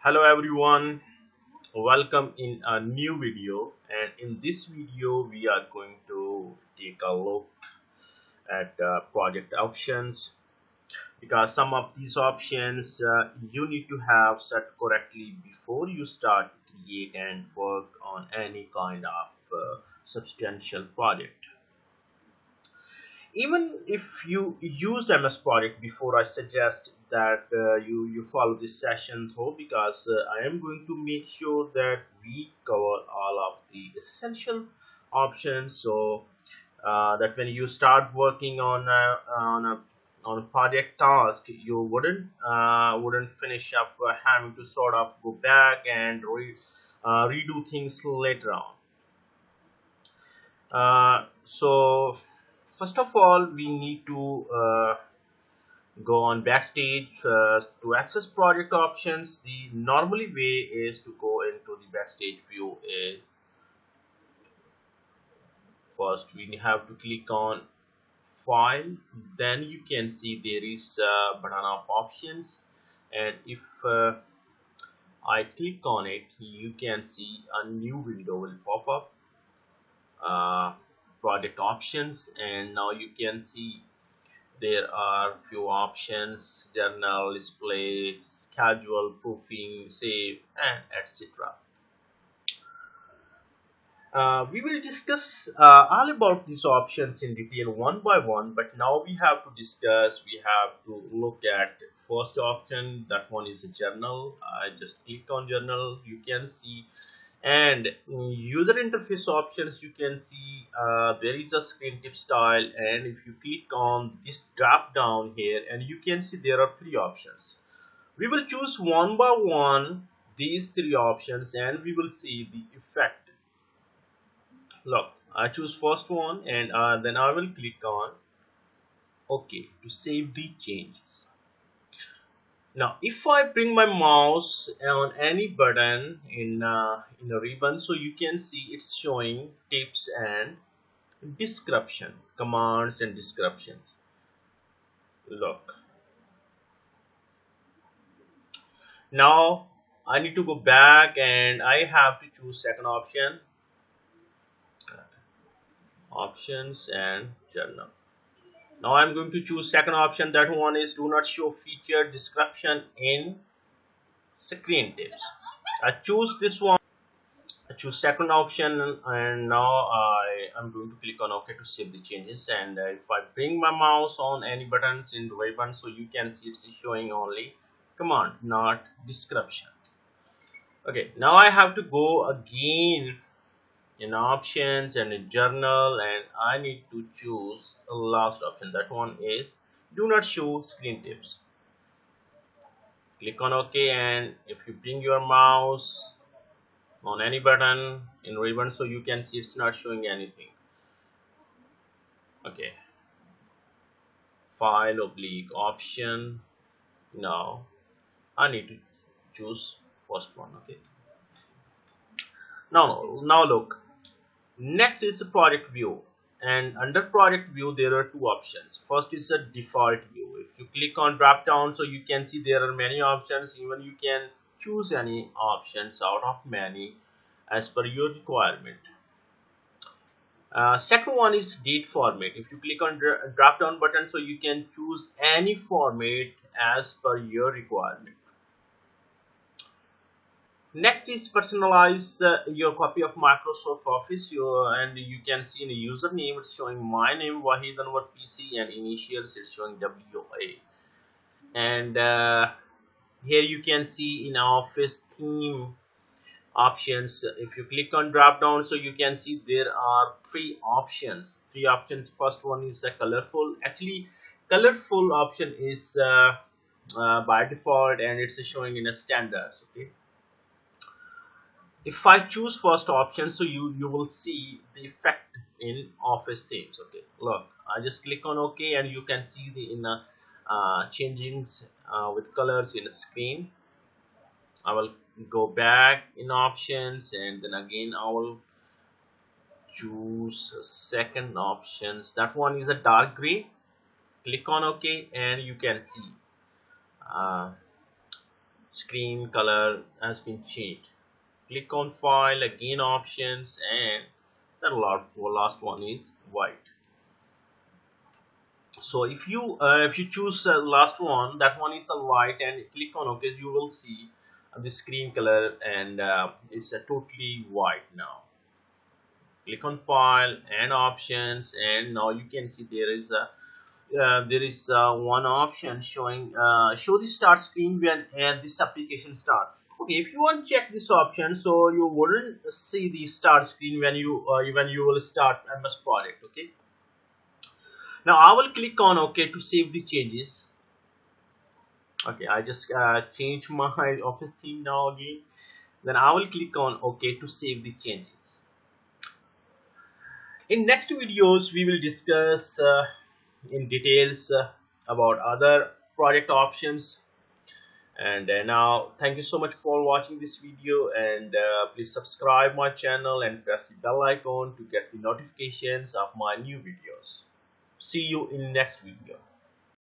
Hello everyone, welcome in a new video, and in this video we are going to take a look at project options, because some of these options you need to have set correctly before you start to create and work on any kind of substantial project. Even if you used MS Project before, I suggest that you follow this session through, because I am going to make sure that we cover all of the essential options, so that when you start working on a project task, you wouldn't finish up having to sort of go back and redo things later on. So first of all, we need to go on backstage to access project options. The normally way is to go into the backstage view. Is first we have to click on file, then you can see there is a button of options, and if I click on it, you can see a new window will pop up, uh, project options, and now you can see there are few options: journal, display, schedule, proofing, save, and etc. We will discuss all about these options in detail one by one, but now we have to look at first option. That one is a journal. I just click on journal, you can see, and user interface options, you can see there is a screen tip style, and if you click on this drop down here, and you can see there are three options. We will choose one by one these three options, and we will see the effect. Look, I choose first one, and then I will click on OK to save the changes. Now if I bring my mouse on any button in a ribbon, so you can see it's showing tips and description, commands and descriptions. Look, now I need to go back and I have to choose second option, options and journal. Now I'm going to choose second option. That one is do not show feature description in screen tips. I choose this one. I choose second option, and now I am going to click on OK to save the changes. And if I bring my mouse on any buttons in the ribbon, so you can see it's showing only command, not description. Okay, now I have to go again in options and in journal, and I need to choose the last option. That one is do not show screen tips. Click on OK, and if you bring your mouse on any button in ribbon, so you can see it's not showing anything. Okay, file oblique option. Now I need to choose first one. Okay, now look, next is the project view, and under project view there are two options. First is a default view. If you click on drop down, so you can see there are many options. Even you can choose any options out of many as per your requirement. Second one is date format. If you click on drop down button, so you can choose any format as per your requirement. Next is personalize your copy of Microsoft Office. And you can see in the username it's showing my name Wahid Anwar PC, and initials it's showing WA. And here you can see in Office theme options. If you click on drop down, so you can see there are three options. First one is a colorful. Actually, colorful option is by default, and it's showing in a standards. Okay, if I choose first option, so you will see the effect in Office themes. Okay, look, I just click on OK, and you can see the in changings with colors in the screen. I will go back in options, and then again I will choose second options. That one is a dark gray. Click on OK, and you can see uh, screen color has been changed. Click on file, again options, and the last one is white. So if you choose last one, that one is the white, and click on OK, you will see the screen color, and it's totally white now. Click on file and options, and now you can see there is one option showing show the start screen when this application start. Okay, if you want to check this option, so you wouldn't see the start screen when you will start MS project. Okay, now I will click on OK to save the changes. Okay, I just changed my office theme now again. Then I will click on OK to save the changes. In next videos, we will discuss in details about other project options. And now thank you so much for watching this video, and please subscribe my channel and press the bell icon to get the notifications of my new videos. See you in next video.